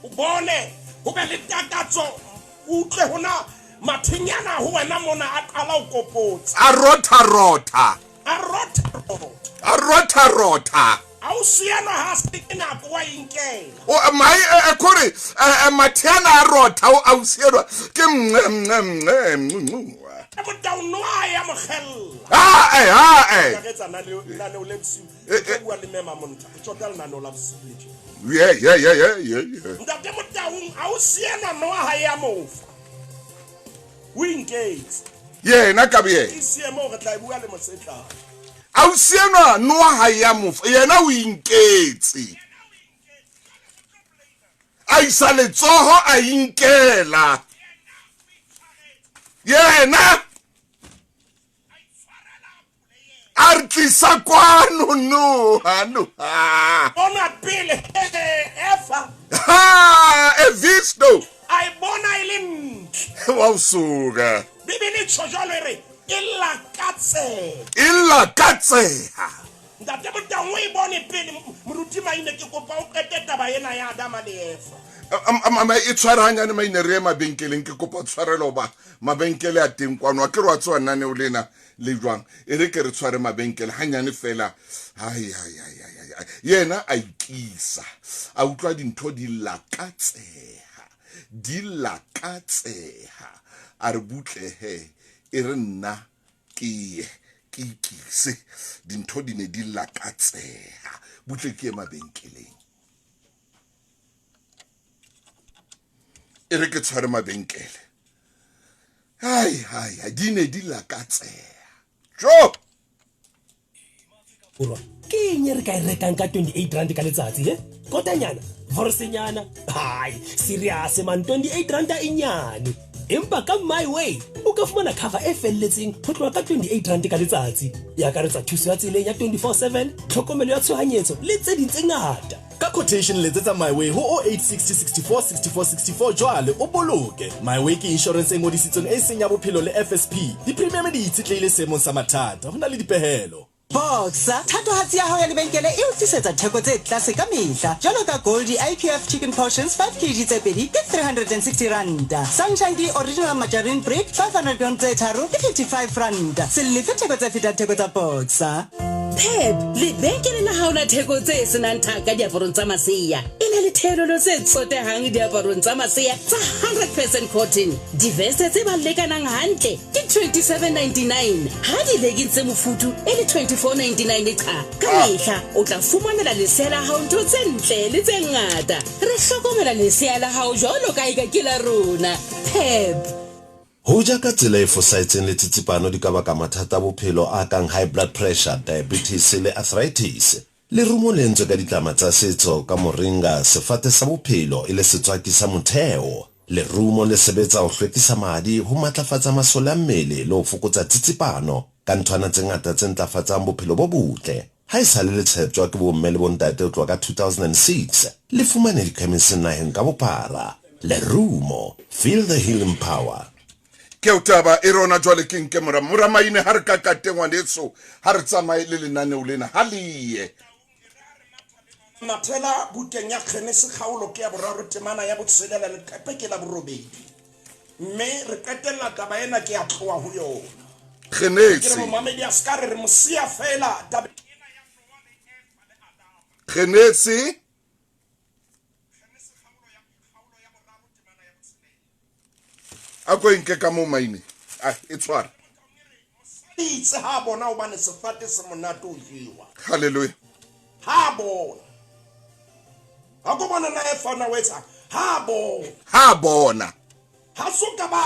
o bone ho be le takatso utlwe hona mathinyana ho wena mona a qala o kopotsa a rotha a rota au siano Hase ke nako wa inkela o mai kore mathiana a rotha au siano ke Motaung ya mogella ha ke tsana le o lepsi bua le mema monta ke tsota le nano la bosibile yeah ntate Motaung au siano noa ya mofa Wingate yena ka be isiemo re tla bua le mosetla au siano noa ya mofa yena o inketse a isa letsoho a inkela yena artlisa kwano no ona pele efa evisto ai bona ilin wa usuka bibili tshojalo re illa katseha ntate Motaung o ibone pele moruti Maine ke kopa o qete taba ena ya Adama le Eva ama e tshwaranya ne Maine re mabenkeleng ke kopa tshwarelo ba mabenkele a teng kwano a ke re wa tswana ne o lena le jwang e re ke re tshware mabenkele hanyane fela hai yena a ikisa a utlwa dintho di lakatseha a re butlehe e re nna ke ikise dintho di ne di lakatseha butle ke mabenkeleng e re ke tshware mabenkele hai di ne di lakatseha jo Urwa ke eng re ka e rekang ka 28 rand ka letsatsi kotanyana vorsenyana hai serious man 28 rand a inyane empa ka my way o ka fumana cover e felletseng ho tloha ka 28 rand ka letsatsi ya ka retsa thuso ya tseleng ya 24/7 tlhokomelo ya tshohanyetso le tse ding tse ngata ka quotation letsetsa my way ho 0860 64 64 64 jwale o boloke. My way ke insurance e ngodisitsweng e seng ya bophelo le FSP di-premium di itshetlehile seemong sa mathata ho na le dipehelo. Boxer, thatohatsi ya hao ya lebenkele e o tlisetsa theko tse tlase ka mehla. Jwalo ka Goldie IPF chicken portions 5 kg tse pedi ke 360 randa. Sunshine di original margarine bread 500 grams tse tharo ke 55 randa. Se lefe theko tse fetang theko tsa Boxer. Pep, lebenkele la hao la theko tse senang thaka diaparong tsa masea. E na le theolelo tse tsotehang diaparong tsa masea tsa 100% cotton. Diveste tse ba lekanang hantle ke 27.99. Ha di leggings tse mofutu e le 24.99 cha. Ka mehla o tla fumanela lesea la hao ntho tse ntle le tse ngata. Re hlokomela lesea la hao jwalo ka eka ke la rona. Pep. Ho ja ka tsela e fosahetseng le tsitsipano di ka baka mathata a bophelo a kang high blood pressure, diabetes le arthritis. Le rumo le entswe ka ditlama tsa setso ka moringa, sefate sa bophelo e le setswaki sa motheo. Le rumo le sebetsa ho hlwekisa madi, ho matlafatsa masole a mmele le ho fokotsa tsitsipano ka nthwana tse ngata tse ntlafatsang bophelo bo botle. Ha e sale le tshepjwa ke bomme le bontate ho tloha ka 2006 le fumane dikhemising naheng ka bophara. Le rumo, feel the healing power. ke utaba irona jwale ke mura Maine har ka katengwa letso har tsamae le lenane o lena haliye mathela buteng ya kgenese kgaolo ke ya boraro temana ya botselela le kape ke la borobedi mme re qetella taba ena ke a tloa ho yona kgenese ke mo mamedi a skare re mosia fela taba kgenese ako inke ka mo Maine e tshwara itse ha bona o bane sefate se monato o jiwa haleluya ha bona ha go bona na e fana wetsa ha bona ha soka ba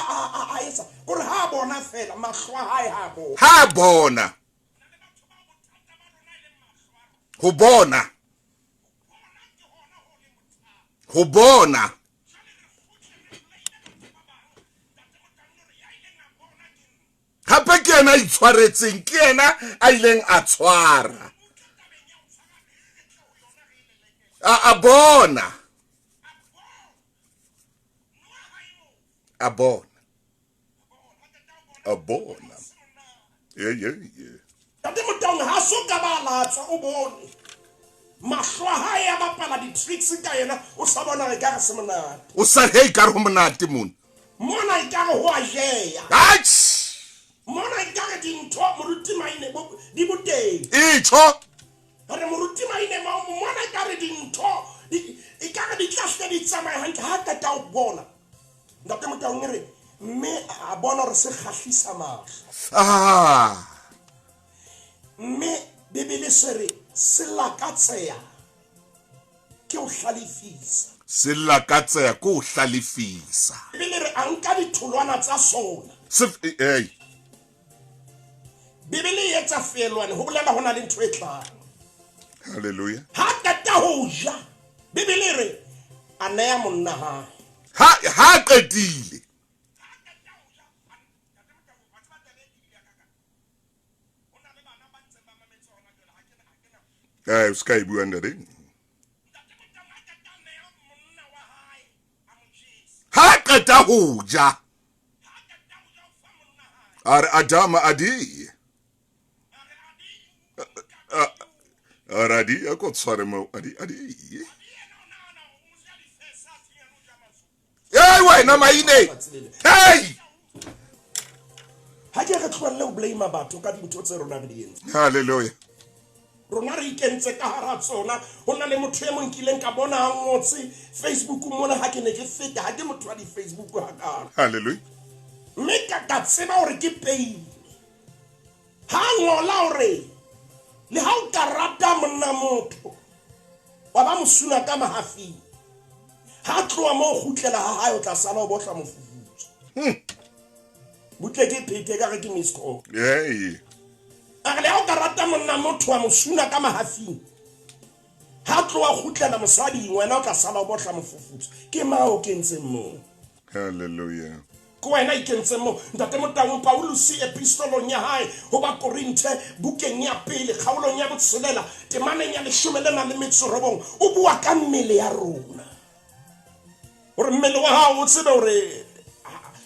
a etsa gore ha bona fela mahlwa hae ha bona ho bona hape ke ena itshwaretseng ke ena a ileng a tshwara a bona a bona yeah Ntate Motaung ha so ka ba latsa o bone mahlo ha ya bapala di tricks ka yena o sa bona re ka se monate o sa hey ka re ho monate mon mona e ka go a jeya ach mona e ka re dintho moruti Maine di boteng icho re moruti Maine mona e ka re dintho e ka re di tlahle di tsamaya hantle ha ka ta o bona Ntate Motaung re mme a bona re se khahlisa mahlo mme Bibele sere se lakatseya ke o hlalefisa se lakatseya ke o hlalefisa Bibele re anka ditholwana tsa sona hey Bibele e etsa felwane ho bolela hona le ntho e tlang hallelujah ha kata ho ja Bibele re anaya monna ha qetile Sky Buandere. Ha qeta ho ja. Adama adi. Aradi a go tsware mo adi. Hey wena Maine. Hey! Ha ke re tlolle o blame batho ka dintho tse rona re di entse. Hallelujah. Rona re ikentse ka hara tsona hona le motho e mong kileng ka bona ha ngotse Facebook mona ha ke ne ke feta ha ke motho wa di Facebook ha ka hallelujah mme ka tseba hore ke pain ha ngola hore le ha o ka rata monna motho wa ba mosuna ka mahafi ha tloa mo khutlela ha hae o tla sala o botla mofufutso butle ke phete ka re ke miss call yeah a le o ka rata monna motho wa mosuna ka mahafing ha tloa khutlela mosadi wena o tla sala o botla mofufutso ke mao ke ntse mo hallelujah ko wena ikentse mo Ntate Motaung Paulus epistolong ya hae ho ba Korinthe bukeng ya pele kgaolong ya botshelela temaneng ya 19 o bua ka mmele ya rona hore mmele wa hao o tsebe hore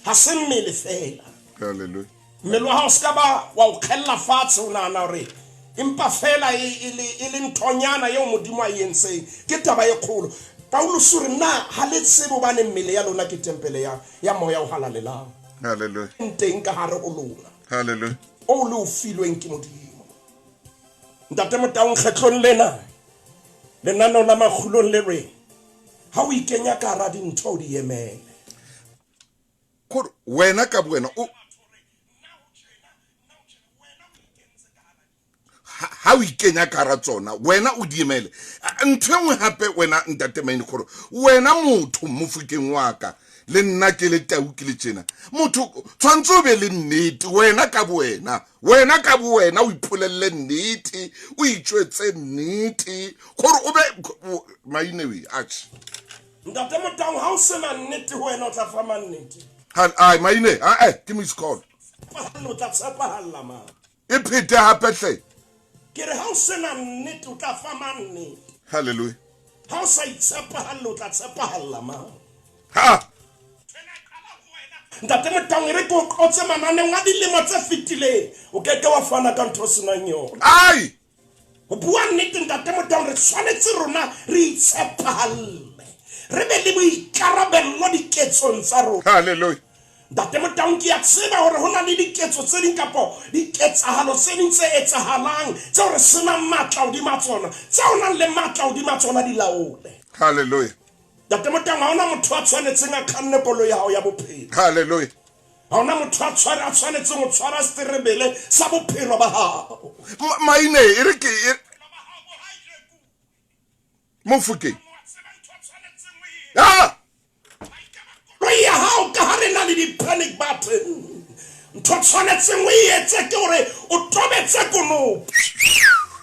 ha se mmele fela hallelujah mmele wa hao ska ba wa o khella fatshe o nana hore empa fela e le nthonyana ye modimo a yentseng ke taba e kgolo Paulus re na ha le tsebo ba ne mmele ya lona ke tempele ya moya o halalela hallelujah nteng ka hare ho lona hallelujah o le o filweng ke modimo Ntate Motaung kgetlong lena lenano la Makgulong le re ha o ikenya ka hara dintho di emele ko wena ka buena o ha o ikenya ka hara tsona wena o diemele ntwengwe hape wena Ntate Maine gore wena motho mofukeng wa ka le nna ke le tau ke le tjena motho tshwantse o be le nnete wena ka buena o ipolelle nnete o itjwetse nnete gore o be Maine we ach Ntate Motaung ha o sena nnete wena o tla fama nnete ai Maine ke miss call o tla tshepahala ma e phete hape hle ke re ha o sena nnete o tla fama nnete hallelujah ha o sa itshepahala o tla tshepahala ma ha Ntate Motaung re ko qotse mananeng a dilemo tse fetileng o keke wa fana ka ntho senang yona ai o bua nnete Ntate Motaung re tshwanetse rona re itshepahalle re be le boikarabello diketsong tsa rona hallelujah Ntate Motaung ke a tseba hore hona le diketso tse ding kapo diketsahalo tse ding tse etsahalang tseo re sena matla hodima tsona tseo nang le matla hodima tsona di laole hallelujah Ntate Motaung ha ona motho a tshwanetseng a khanne koloi ya hao ya bophelo hallelujah ha ona motho a tshwanetseng ho tshwara sterebele sa bophelo ba hao Maine e re ke mofukeng ya hao ka hare na le di panic button ntho tshwanetseng o etse ke hore o tobetse kono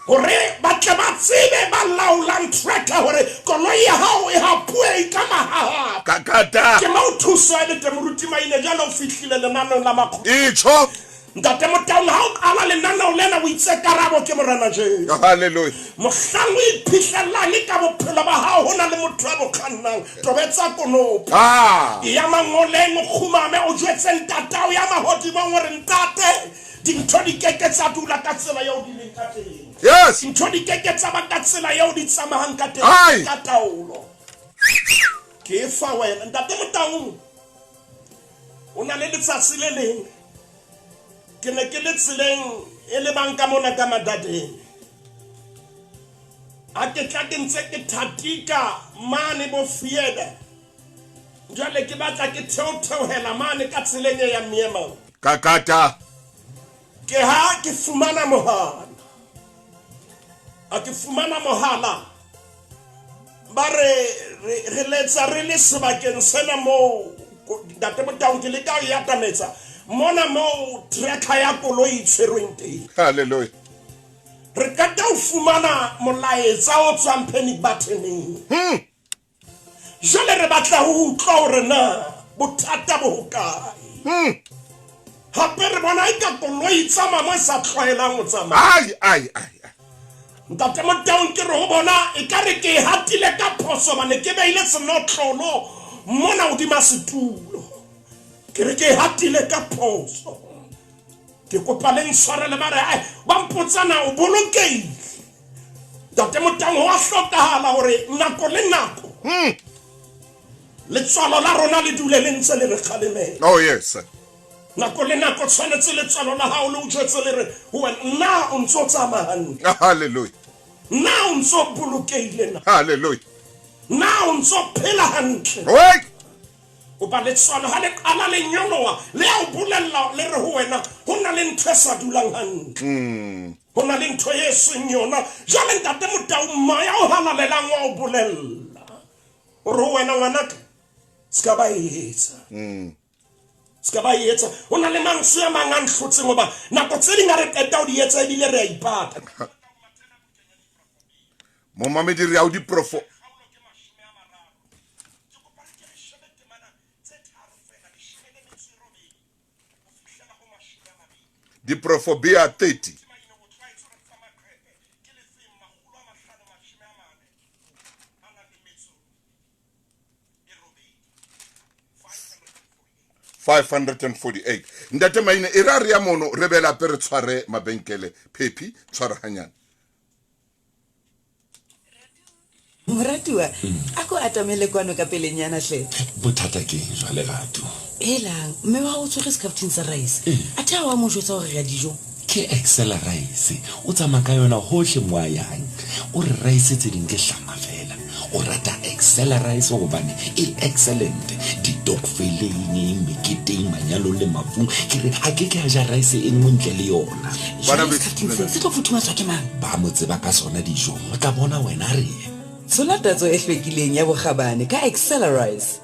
hore ba tle ba tsebe ba laolang tracker hore koloi ya hao e hapue ka mahaha kakata ke mo thusa le moruti Maine jalo o fihlile lenanong la Makgulong icho ntate Motaung ha o qala lenaneo lena o itse karabo ke morana je. Hallelujah. Mohlang o iphihlellang ka bophelo ba hao hona le motho a bokgannang tobetsa konopo. Ya mangoleng o khumame o jwetse ntatao ya mahodimo gore ntate dintho di keke tsa dula ka tsela ya o di leng ka teng. Yes. Dintho di keke tsa ba ka tsela ya o di tsamahang ka teng ka taolo. Ke fa wena ntate Motaung o na le letsatsi le leng ke ne ke le tseleng e le banka mona ka madadeng a ke tla ke ntse ke thatika mane bo fieda jwale ke batla ke theohela mane ka tseleng ya miema Kakata ke ha ke fumana mohala a ke fumana mohala ba re letsa re le sebakeng sena mo ntate Motaung ke le ka ya tametsa mona mo tracker ya koloi tshwerweng teng. Hallelujah. Re ka ta fumana molaetsa o tswang panic button-eng. Jole re batla ho utlwa hore na bothata bo hokae. Hape re bona eka koloi tsama mo sa tlwaelang ho tsamaya. Ai. Ntate Motaung ke re ho bona e ka re ke hatile ka phoso bane ke beile senotlolo mona hodima setulo. Ke re ke hatile ka phoso ke kopa le ntshwarele ba re ba mpotsana o bolokehile ntate Motaung wa hlokahala hore nako le nako letswalo la rona le dule le ntse le re kgalemela. Oh yes. Nako le nako tshwanetse letswalo la hao le o jwetse le re nna o ntso tsamaya hantle. Hallelujah. Nna o ntso bolokehile na. Hallelujah. Nna o ntso phela hantle. Wait. O ba le tswalo ha le qala le nyoloa le a o bolella le re ho wena hona le ntho sa dulang hantle hona le ntho e seng yona jale ntate Motaung maya o halalelang wa o bolella o re wena ngwana ska ba etsa hona le mantswe a mang a nhlotse ngoba nako tse ding a re qeta o di etsa ebile re a ipata Mo mamedi re a o di profo di profobia 30 548 ndate Maine irari ya mono rebela pere tshware mabenkele Popi tshware hanyana moratiwa ako atamele kwano ka pelenyana hle bothata ke jwale ratu elang mme wa o tsoge scaftin sa rice a tha wa mo jwetsa hore ga dijo ke excel rice o tsama ka yona hohle moa yang o re rice tse ding ke hlama fela o rata excel rice go bane e excellent di dog feeling meketeng manyalo le mafu ke re a ke a ja rice e ntle le yona bana se tlo futhuma tswa ke mang ba mo tseba ka sona dijo o tla bona wena re sola tatso e hlwekileng ya bogabane ka excel rice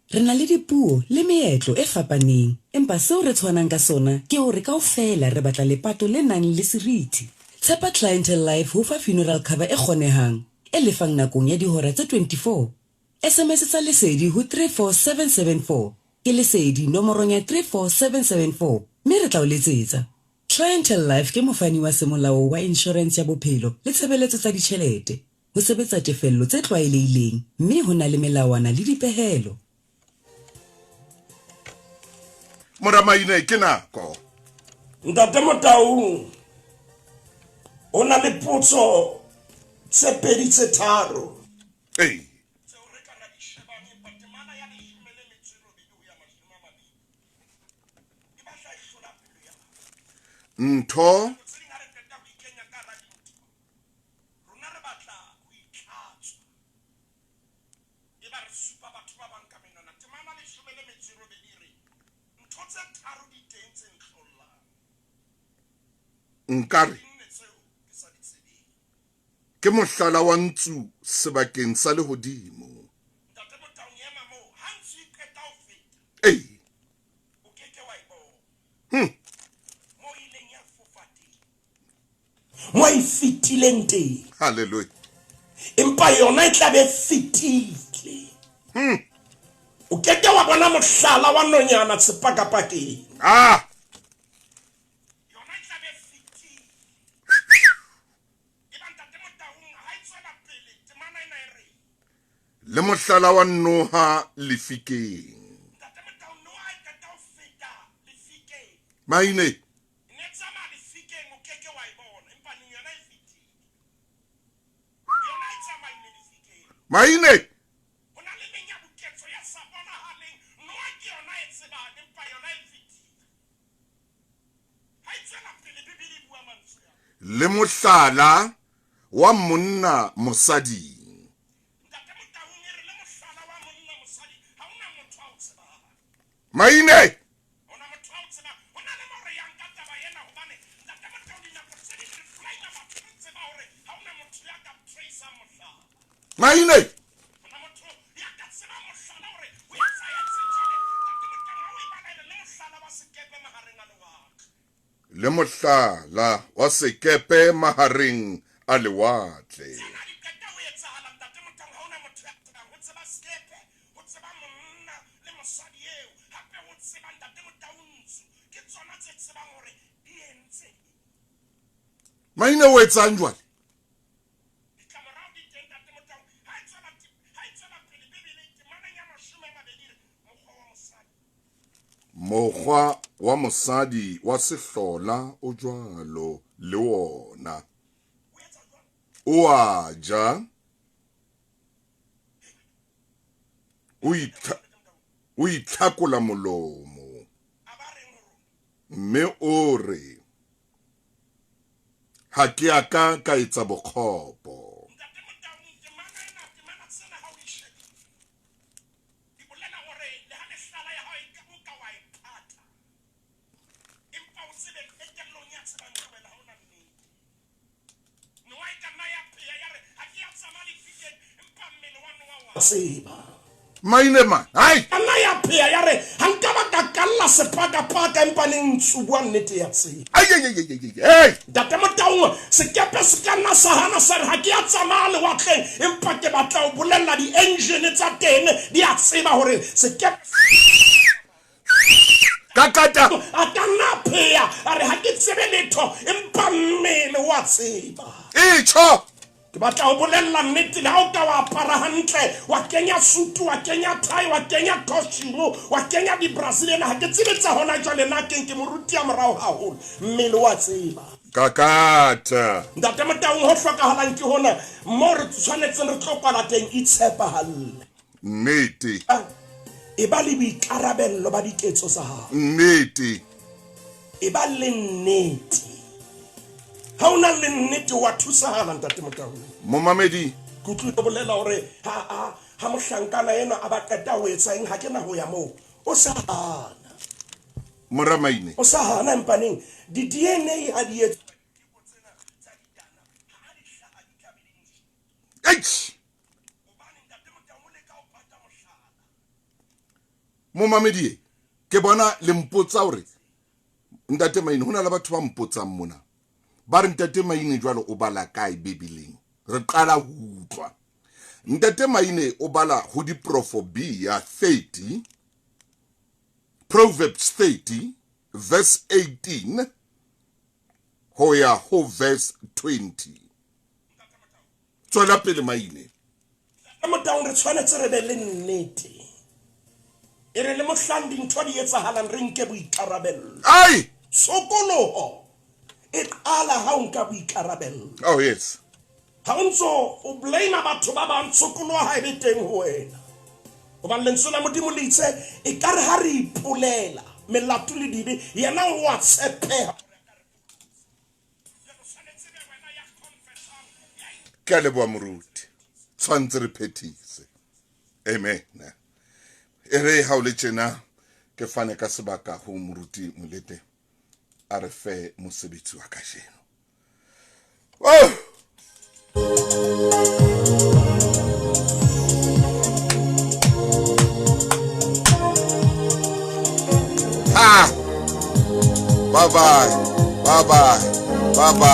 re na le dipuo le meetlo e fapaneng empa seo re tshwanang ka sona ke hore kaofela re batla lepato le nang le seriti tshepa clientele life ho fa funeral cover e kgonehang e lefang nakong ya dihora tse 24 SMS tsa lesedi ho 34774 ke lesedi nomorong ya 34774 mme re tla o letsetsa clientele life ke mofani wa semolao wa insurance ya bophelo le tshebeletso tsa ditjhelete ho sebetsa tefello tse tlwaelehileng mme ho na le melawana le dipehelo Moramaine ke nako ntate Motaung o na le potso tse pedi tse tharo ntho nkare ke mohlala wa ntsu sebakeng sa lehodimo mo e fitileng teng hallelujah empa yona e tla be fitile o keke wa bona mohlala wa nonyana tsepakapakeng le mohlala wa noha lefikeng. Maine. Maine. Le mohlala wa monna mosadi. Maine. Maine. Le mohlala wa sekepe mahareng a lewatle. Maine o etsang jwale? Mokgwa wa mosadi wa sehlola o jwalo le wona. O a ja. O itlhakola molomo. Mme o re, ha ke aka ka etsa bokgopo. Maine man, hai! Anaya pia yare, hankaba kakala sepaka paka empaning subuan nete yatsi. Ay! Date Motaung, sekepe skana sahana sar hakiatsa male waklen, empake batao bulela di engine tsa teng di atsiba hore sekepe Kakata! Akana pia, are hakitsebe letho, empamele watsiba. Icho! Batla o bolella nnete le ha o ka wa apara hantle wa kenya sutu wa kenya tie wa kenya costume wa kenya di Brazilian ha ke tsebetsa hona jwale na ke moruti ya morao haholo mmele wa tseba Kakata. Ntate Motaung ho hlokahalang ke hona mo re tshwanetseng re tlopala teng itshepahalle nnete e ba le boikarabello ba diketso tsa hao nnete e ba le nnete ha ona le nnete wa thusahala Ntate Motaung Momamedi kutlu to bolela hore ha mohlankana ena a ba qeta ho etsa eng ha ke na ho ya moo o sa hana Moramaine o sa hana empaneng di DNA ha di etsa Momamedi ke bona le mpotsa hore Ntate Maine hona le batho ba mpotsang mona ba re Ntate Maine jwalo o bala kae Bibeleng re qala ho utlwa Ntate Maine o bala ho diprofobia 30 Proverbs 30 verse 18 ho ya ho verse 20 tswela pele Maine Motaung re tshwanetse re be le nnete e re le mohlandi ntho di etsahalang re nke boikarabello ai sokoloho e qala ha nka boikarabello oh yes ha ntso o blame batho ba bang sokoloha ha e teng ho wena o ba lentswe la modimo le itse e ka re ha re ipolela melato le dibe yena wa tshepeha ke le bua moruti tshwantse re phethise amen e re ha o le tjena ke fane ka sebaka ho moruti molete a re fe mosebetsi wa kajeno oh ha bye bye bye bye bye bye